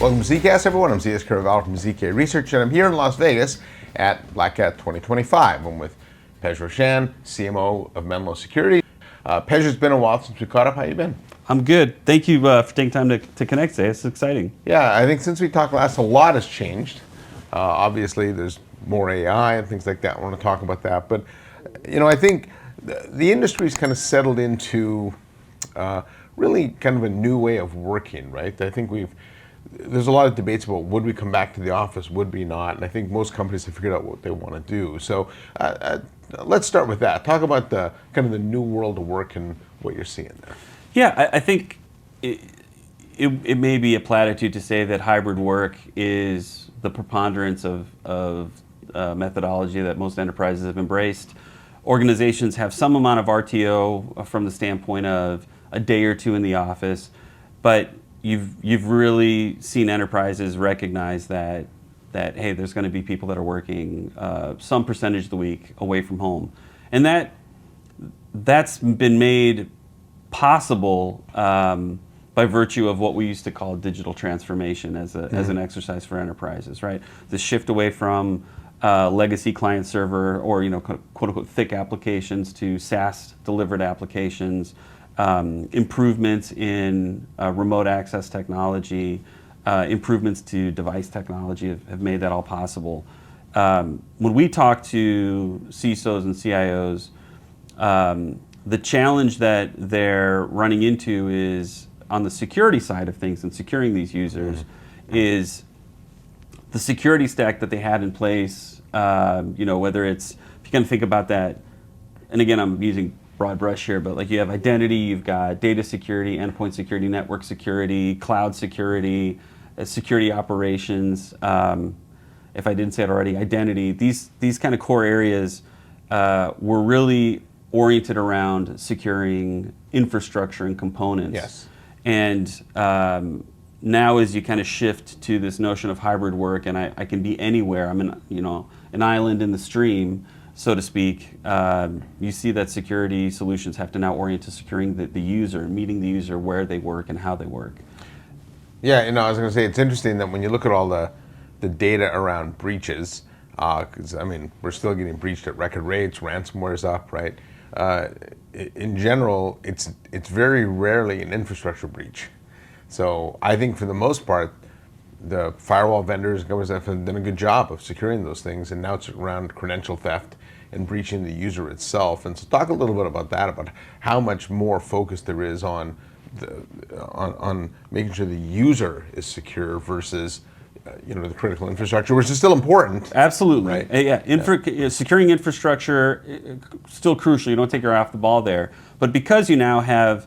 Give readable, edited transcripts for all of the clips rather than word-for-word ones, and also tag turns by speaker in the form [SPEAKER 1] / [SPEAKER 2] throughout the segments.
[SPEAKER 1] Welcome to ZKast, everyone. I'm Kerravala from ZK Research, and I'm here in Las Vegas at Black Hat 2025. I'm with Pej Roshan, CMO of Menlo Security. Pej, it's been a while since we caught up. How you been?
[SPEAKER 2] I'm good. Thank you for taking time to connect today. It's exciting.
[SPEAKER 1] Yeah, I think since we talked last, a lot has changed. Obviously, there's more AI and things like that. I want to talk about that. But, you know, I think the industry's kind of settled into really kind of a new way of working, right? I think there's a lot of debates about would we come back to the office, would we not? And I think most companies have figured out what they want to do. So let's start with that. Talk about the kind of the new world of work and what you're seeing there.
[SPEAKER 2] Yeah, I think it may be a platitude to say that hybrid work is the preponderance of methodology that most enterprises have embraced. Organizations have some amount of RTO from the standpoint of a day or two in the office, but you've really seen enterprises recognize that hey, there's going to be people that are working some percentage of the week away from home, and that's been made possible by virtue of what we used to call digital transformation as an exercise for enterprises, right? The shift away from legacy client server or quote unquote thick applications to SaaS delivered applications. Improvements in remote access technology, improvements to device technology have made that all possible. When we talk to CISOs and CIOs, the challenge that they're running into is on the security side of things and securing these users is the security stack that they had in place, whether it's, if you can think about that, and again, I'm using broad brush here, but like you have identity, you've got data security, endpoint security, network security, cloud security, security operations. If I didn't say it already, identity. These kind of core areas were really oriented around securing infrastructure and components.
[SPEAKER 1] Yes.
[SPEAKER 2] And now as you kind of shift to this notion of hybrid work, and I can be anywhere. I'm an island in the stream, so to speak. You see that security solutions have to now orient to securing the user, meeting the user where they work and how they work.
[SPEAKER 1] Yeah, I was going to say, it's interesting that when you look at all the data around breaches, because we're still getting breached at record rates, ransomware is up, right? In general, it's very rarely an infrastructure breach. So I think for the most part, the firewall vendors, governments have done a good job of securing those things, and now it's around credential theft and breaching the user itself. And so talk a little bit about that, about how much more focus there is on making sure the user is secure versus the critical infrastructure, which is still important.
[SPEAKER 2] Absolutely.
[SPEAKER 1] Right?
[SPEAKER 2] Securing infrastructure, still crucial. You don't take your eye off the ball there. But because you now have,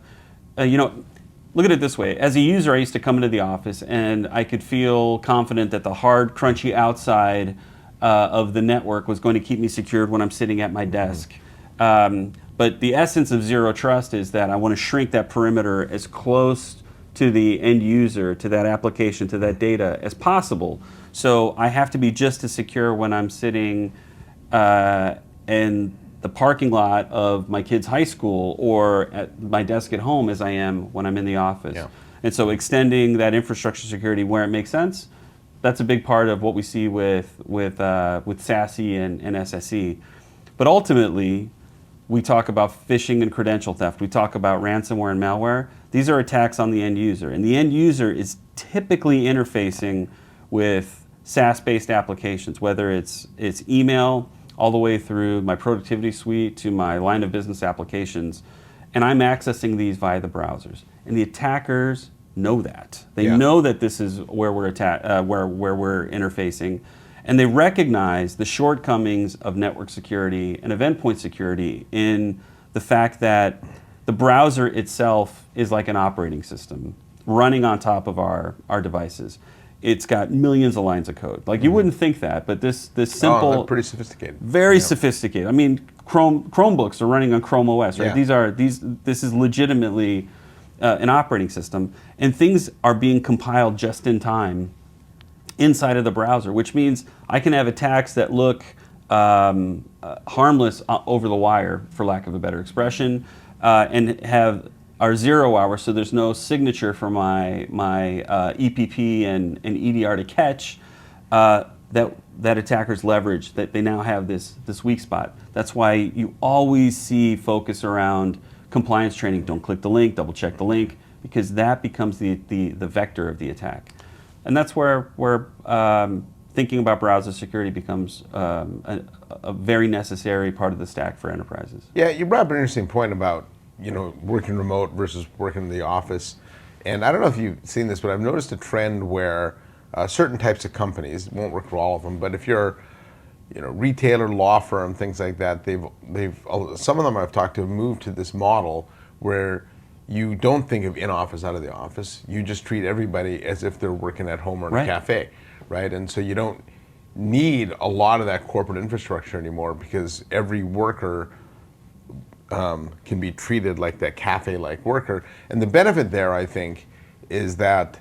[SPEAKER 2] look at it this way. As a user, I used to come into the office and I could feel confident that the hard, crunchy outside of the network was going to keep me secured when I'm sitting at my desk. But the essence of zero trust is that I want to shrink that perimeter as close to the end user, to that application, to that data as possible. So I have to be just as secure when I'm sitting in the parking lot of my kid's high school or at my desk at home as I am when I'm in the office. Yeah. And so extending that infrastructure security where it makes sense, that's a big part of what we see with SASE and SSE. But ultimately, we talk about phishing and credential theft. We talk about ransomware and malware. These are attacks on the end user. And the end user is typically interfacing with SaaS-based applications, whether it's email all the way through my productivity suite to my line of business applications. And I'm accessing these via the browsers. And the attackers know that. They know that this is where we're where we're interfacing, and they recognize the shortcomings of network security and of endpoint security in the fact that the browser itself is like an operating system running on top of our devices. It's got millions of lines of code. Like you wouldn't think that, but this simple,
[SPEAKER 1] they're pretty sophisticated,
[SPEAKER 2] very sophisticated. Chromebooks are running on Chrome OS, right? This is legitimately an operating system, and things are being compiled just in time inside of the browser, which means I can have attacks that look harmless over the wire, for lack of a better expression, and have are 0 hours, so there's no signature for my EPP and EDR to catch. That attackers leverage, that they now have this weak spot. That's why you always see focus around compliance training. Don't click the link, double check the link, because that becomes the vector of the attack. And that's where thinking about browser security becomes a very necessary part of the stack for enterprises.
[SPEAKER 1] Yeah, you brought up an interesting point about working remote versus working in the office. And I don't know if you've seen this, but I've noticed a trend where certain types of companies, won't work for all of them, but if you're retailer, law firm, things like that, some of them I've talked to have moved to this model where you don't think of in-office, out of the office. You just treat everybody as if they're working at home or in a cafe, right? And so you don't need a lot of that corporate infrastructure anymore because every worker can be treated like that cafe-like worker. And the benefit there, I think, is that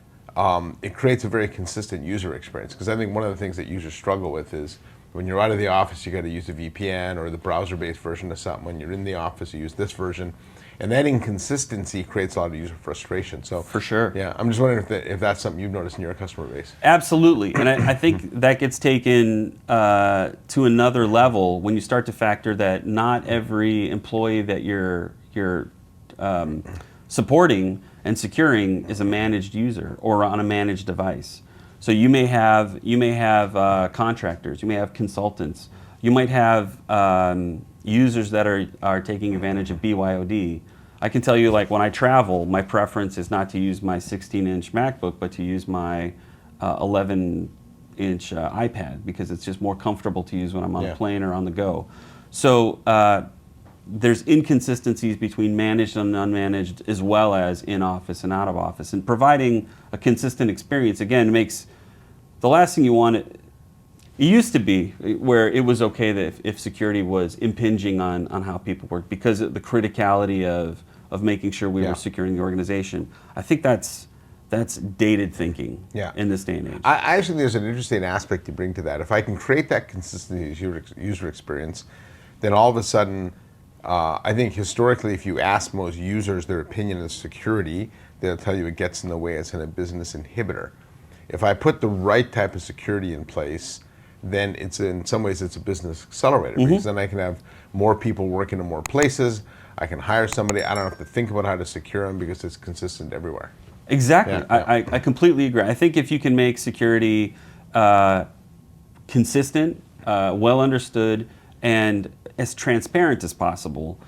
[SPEAKER 1] it creates a very consistent user experience. Because I think one of the things that users struggle with is when you're out of the office, you got to use a VPN or the browser-based version of something. When you're in the office, you use this version. And that inconsistency creates a lot of user frustration. So
[SPEAKER 2] for sure.
[SPEAKER 1] Yeah, I'm just wondering if that's something you've noticed in your customer base.
[SPEAKER 2] Absolutely, and I think that gets taken to another level when you start to factor that not every employee that you're supporting and securing is a managed user or on a managed device. So you may have contractors, you may have consultants, you might have users that are taking advantage of BYOD. I can tell you, like, when I travel, my preference is not to use my 16-inch MacBook, but to use my 11-inch iPad, because it's just more comfortable to use when I'm on a plane or on the go. So there's inconsistencies between managed and unmanaged, as well as in-office and out-of-office. And providing a consistent experience, again, makes the last thing you want. It used to be where it was okay that if security was impinging on how people work because of the criticality of making sure we were securing the organization. I think that's dated thinking in this day and age.
[SPEAKER 1] I actually think there's an interesting aspect to bring to that. If I can create that consistent user experience, then all of a sudden, I think historically, if you ask most users their opinion of security, they'll tell you it gets in the way, it's a business inhibitor. If I put the right type of security in place, then in some ways it's a business accelerator, because then I can have more people working in more places. I can hire somebody. I don't have to think about how to secure them because it's consistent everywhere.
[SPEAKER 2] Exactly. I completely agree. I think if you can make security consistent, well understood, and as transparent as possible,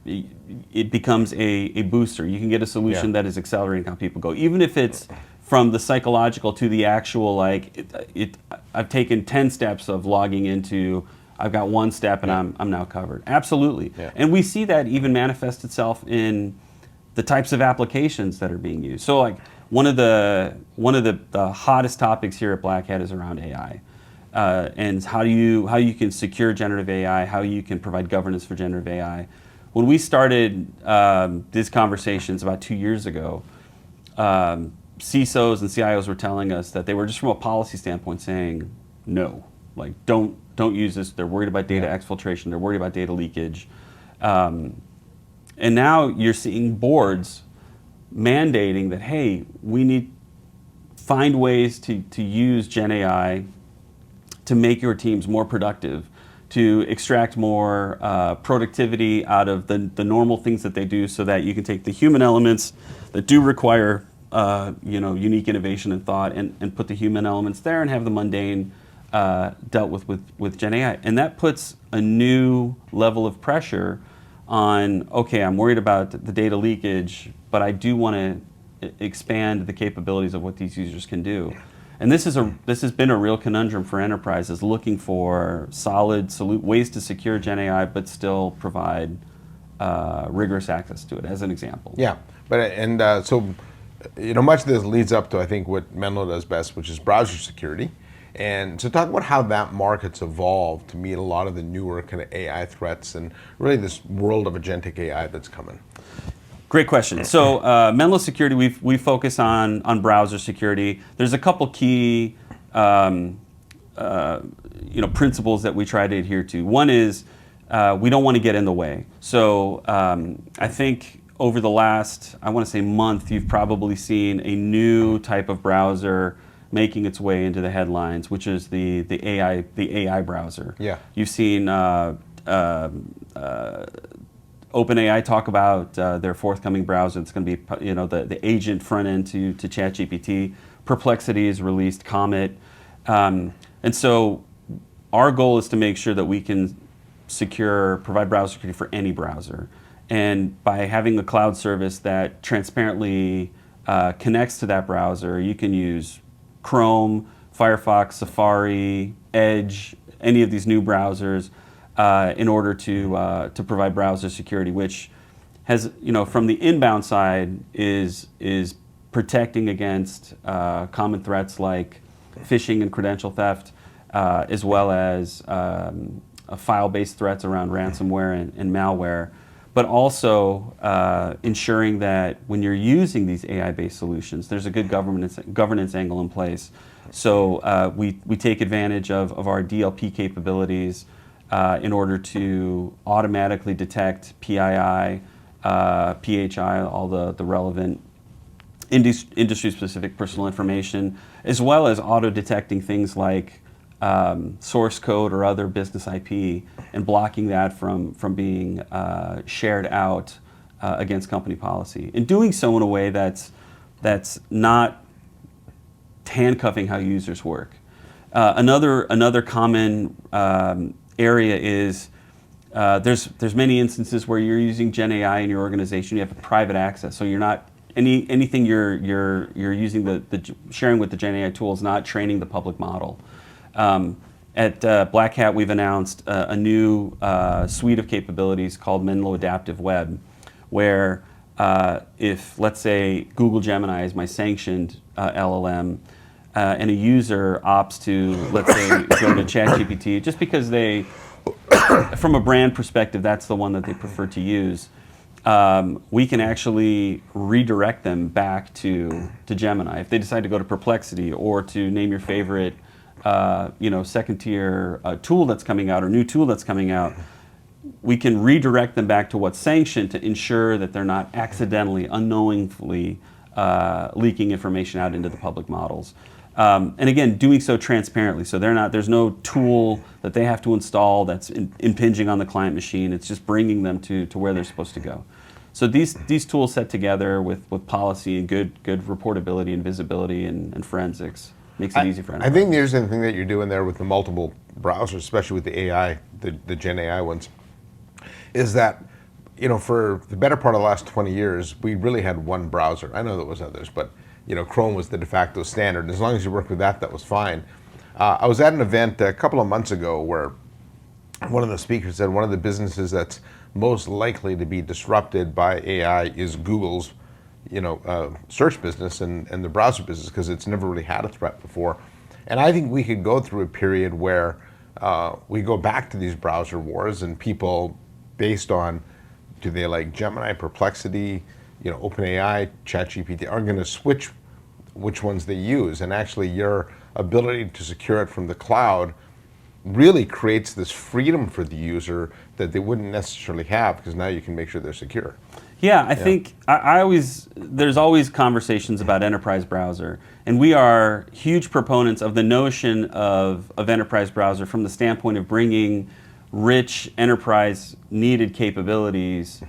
[SPEAKER 2] it becomes a booster. You can get a solution that is accelerating how people go, even if it's from the psychological to the actual, I've taken 10 steps of logging into, I've got one step and I'm now covered. Absolutely. Yeah. And we see that even manifest itself in the types of applications that are being used. So like one of the hottest topics here at Black Hat is around AI. And how you can secure generative AI, how you can provide governance for generative AI. When we started these conversations about 2 years ago, CISOs and CIOs were telling us that they were just from a policy standpoint saying no, like don't use this. They're worried about data exfiltration. They're worried about data leakage. And now you're seeing boards mandating that, hey, we need find ways to use Gen AI to make your teams more productive, to extract more productivity out of the normal things that they do, so that you can take the human elements that do require unique innovation and thought, and put the human elements there and have the mundane dealt with Gen AI. And that puts a new level of pressure on, okay, I'm worried about the data leakage, but I do want to expand the capabilities of what these users can do. And this has been a real conundrum for enterprises, looking for solid ways to secure Gen AI, but still provide rigorous access to it, as an example.
[SPEAKER 1] Yeah, so much of this leads up to, I think, what Menlo does best, which is browser security. And so talk about how that market's evolved to meet a lot of the newer kind of AI threats and really this world of agentic AI that's coming.
[SPEAKER 2] Great question. So Menlo Security, we focus on browser security. There's a couple key principles that we try to adhere to. One is we don't want to get in the way. So I think over the last, I want to say, month, you've probably seen a new type of browser making its way into the headlines, which is the AI browser.
[SPEAKER 1] Yeah.
[SPEAKER 2] You've seen OpenAI talk about their forthcoming browser. It's going to be, the agent front end to ChatGPT. Perplexity has released Comet, and so our goal is to make sure that we can provide browser security for any browser. And by having a cloud service that transparently connects to that browser, you can use Chrome, Firefox, Safari, Edge, any of these new browsers in order to provide browser security, which has, from the inbound side is protecting against common threats like phishing and credential theft, as well as file-based threats around ransomware and malware, but also ensuring that when you're using these AI-based solutions, there's a good governance angle in place. So we take advantage of our DLP capabilities in order to automatically detect PII, PHI, all the relevant industry-specific personal information, as well as auto-detecting things like source code or other business IP, and blocking that from being shared out against company policy. And doing so in a way that's not handcuffing how users work. Another common area is there's many instances where you're using Gen AI in your organization. You have a private access, so you're not anything you're using the sharing with the Gen AI tool is not training the public model. At Black Hat, we've announced a new suite of capabilities called Menlo Adaptive Web, where if, let's say, Google Gemini is my sanctioned LLM, and a user opts to, let's say, go to ChatGPT, just because they, from a brand perspective, that's the one that they prefer to use, we can actually redirect them back to Gemini. If they decide to go to Perplexity or to name your favorite second-tier tool that's coming out or new tool that's coming out, we can redirect them back to what's sanctioned to ensure that they're not accidentally, unknowingly leaking information out into the public models. And again, doing so transparently, so there's no tool that they have to install that's impinging on the client machine. It's just bringing them to where they're supposed to go. So these tools set together with policy and good reportability and visibility and forensics makes it easy for enterprise.
[SPEAKER 1] I think the interesting thing that you're doing there with the multiple browsers, especially with the AI, the Gen AI ones, is that, for the better part of the last 20 years, we really had one browser. I know there was others, but Chrome was the de facto standard. As long as you worked with that was fine. I was at an event a couple of months ago where one of the speakers said one of the businesses that's most likely to be disrupted by AI is Google's search business and the browser business, because it's never really had a threat before. And I think we could go through a period where we go back to these browser wars, and people, based on, do they like Gemini, Perplexity, OpenAI, ChatGPT, are going to switch which ones they use. And actually your ability to secure it from the cloud really creates this freedom for the user that they wouldn't necessarily have, because now you can make sure they're secure.
[SPEAKER 2] Yeah, I think there's always conversations about enterprise browser, and we are huge proponents of the notion of enterprise browser from the standpoint of bringing rich enterprise needed capabilities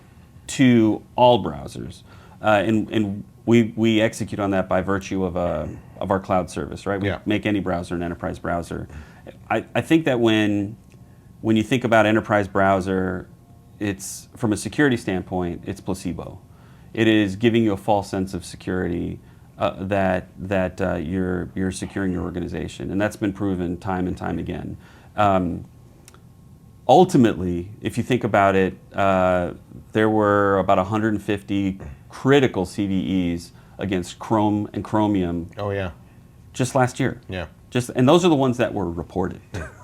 [SPEAKER 2] to all browsers, and we execute on that by virtue of our cloud service, right? We make any browser an enterprise browser. I think that when you think about enterprise browser, it's, from a security standpoint, it's placebo. It is giving you a false sense of security that you're securing your organization, and that's been proven time and time again. Ultimately, if you think about it, there were about 150 critical CVEs against Chrome and Chromium.
[SPEAKER 1] Oh yeah.
[SPEAKER 2] Just last year.
[SPEAKER 1] Yeah.
[SPEAKER 2] And those are the ones that were reported,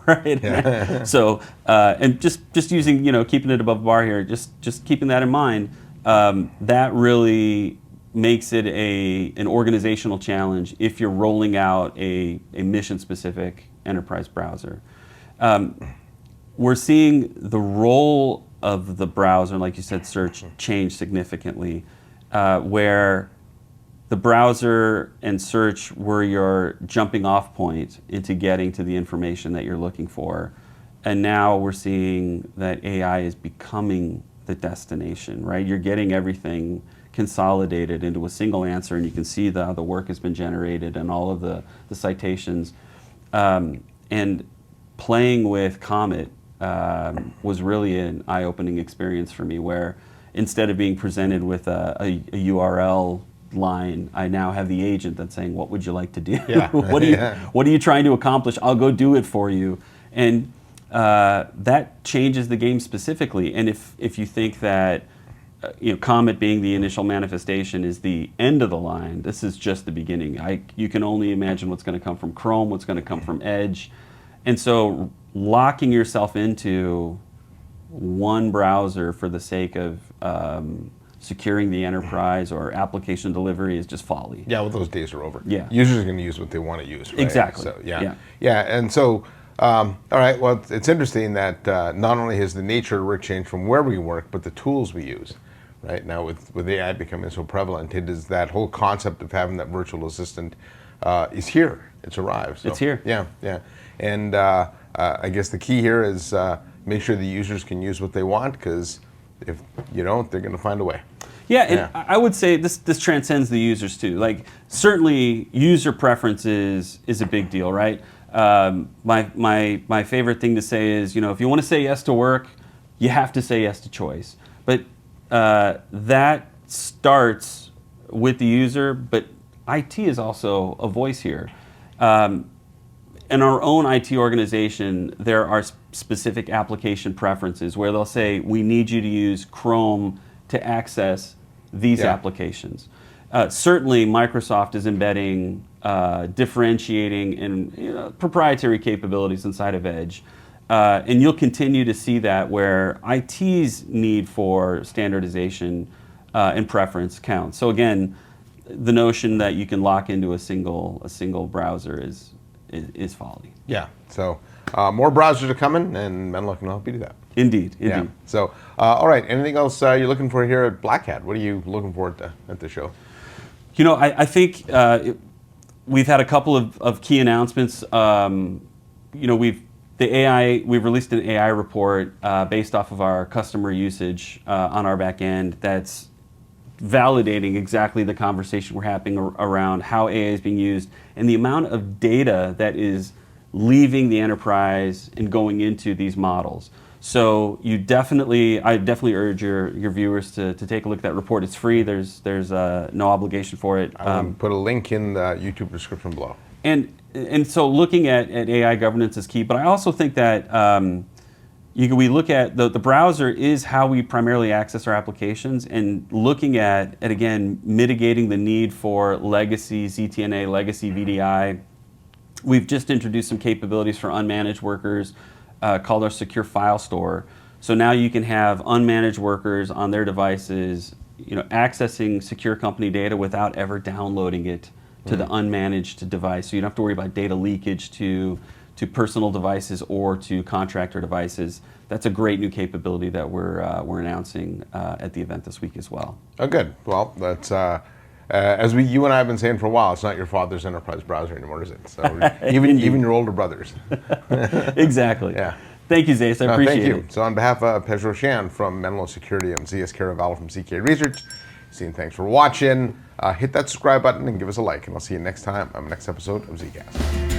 [SPEAKER 2] right?
[SPEAKER 1] Yeah.
[SPEAKER 2] So, and just using, keeping it above the bar here, just keeping that in mind, that really makes it an organizational challenge if you're rolling out a mission-specific enterprise browser. We're seeing the role of the browser, and like you said, search changed significantly, where the browser and search were your jumping off point into getting to the information that you're looking for. And now we're seeing that AI is becoming the destination, right? You're getting everything consolidated into a single answer, and you can see how the work has been generated and all of the citations. And playing with Comet was really an eye-opening experience for me, where instead of being presented with a URL line, I now have the agent that's saying, what would you like to do?
[SPEAKER 1] Yeah.
[SPEAKER 2] What are you trying to accomplish? I'll go do it for you. And that changes the game specifically. And if you think that Comet being the initial manifestation is the end of the line, this is just the beginning. You can only imagine what's going to come from Chrome, what's going to come from Edge. And so locking yourself into one browser for the sake of securing the enterprise or application delivery is just folly.
[SPEAKER 1] Yeah, well, those days are over.
[SPEAKER 2] Yeah.
[SPEAKER 1] Users are going to use what they want to use, right?
[SPEAKER 2] Exactly.
[SPEAKER 1] So,
[SPEAKER 2] Yeah.
[SPEAKER 1] And so, all right, well, it's interesting that not only has the nature of work changed from where we work, but the tools we use. Right now, with AI becoming so prevalent, it is that whole concept of having that virtual assistant is here. It's arrived. So,
[SPEAKER 2] It's here.
[SPEAKER 1] Yeah. And I guess the key here is make sure the users can use what they want, because if you don't, they're going to find a way.
[SPEAKER 2] Yeah, and I would say this transcends the users too. Like, certainly user preferences is a big deal, right? My favorite thing to say is, if you want to say yes to work, you have to say yes to choice. But that starts with the user, but IT is also a voice here. In our own IT organization, there are specific application preferences where they'll say, we need you to use Chrome to access these applications. Certainly, Microsoft is embedding differentiating and proprietary capabilities inside of Edge. And you'll continue to see that where IT's need for standardization and preference counts. So again, the notion that you can lock into a single browser is folly.
[SPEAKER 1] Yeah. So more browsers are coming, and Menlo can help you do that.
[SPEAKER 2] Indeed.
[SPEAKER 1] Yeah. So all right. Anything else you're looking for here at Black Hat? What are you looking for at the show?
[SPEAKER 2] I think we've had a couple of key announcements. We've released an AI report based off of our customer usage on our back end that's validating exactly the conversation we're having around how AI is being used and the amount of data that is leaving the enterprise and going into these models. So I definitely urge your viewers to take a look at that report. It's free. There's no obligation for it.
[SPEAKER 1] I'll put a link in the YouTube description below.
[SPEAKER 2] And so looking at AI governance is key, but I also think that we look at the browser is how we primarily access our applications, and looking at again, mitigating the need for legacy ZTNA, legacy VDI. We've just introduced some capabilities for unmanaged workers called our secure file store. So now you can have unmanaged workers on their devices, accessing secure company data without ever downloading it to the unmanaged device. So you don't have to worry about data leakage to personal devices or to contractor devices. That's a great new capability that we're announcing at the event this week as well.
[SPEAKER 1] Oh, good. Well, that's as you and I have been saying for a while. It's not your father's enterprise browser anymore, is it? So even your older brothers.
[SPEAKER 2] Exactly.
[SPEAKER 1] Yeah.
[SPEAKER 2] Thank you, Zeus. I appreciate
[SPEAKER 1] it. Thank you.
[SPEAKER 2] it.
[SPEAKER 1] So on behalf of Pej Roshan from Menlo Security, I'm Zeus Kerravala from ZK Research. Thanks for watching. Hit that subscribe button and give us a like, and I'll see you next time on the next episode of ZKast.